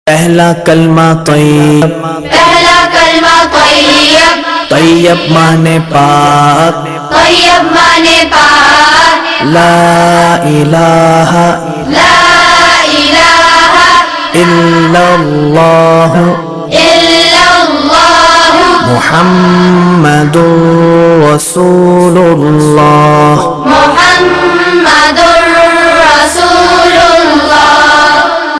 پہلا کلمہ طیب، پہلا کلمہ طیب، طیب مانے پاک، طیب مانے پاک، لا الہ لا الہ الا اللہ الا اللہ محمد رسول اللہ۔ محمد رسول اللہ۔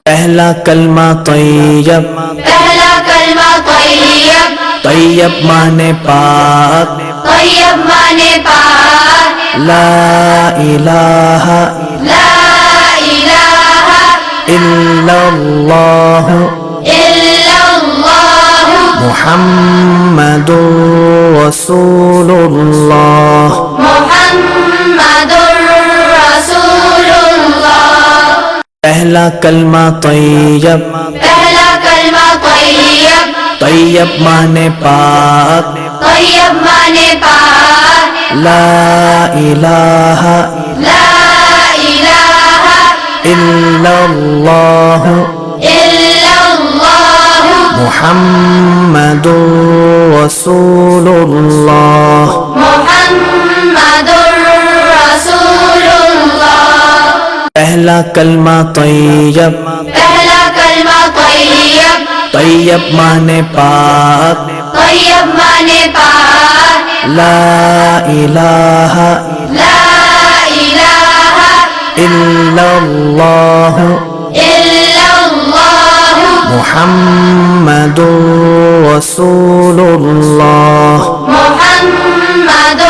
پہلا کلمہ طیب، پہلا کلمہ طیب، طیب مانے پاک، طیب مانے پاک، لا الہ لا الہ الا اللہ الا اللہ محمد رسول اللہ۔ محمد رسول اللہ۔ پہلا کلمہ طیب، پہلا کلمہ طیب، طیب مانے پاک، طیب مانے پاک، لا الہ لا الہ الا اللہ الا اللہ محمد رسول اللہ۔ محمد رسول اللہ۔ پہلا کلمہ طیب، پہلا کلمہ طیب، طیب مانے پاک، طیب مانے پاک، لا الہ لا الہ الا اللہ الا اللہ محمد رسول اللہ۔ محمد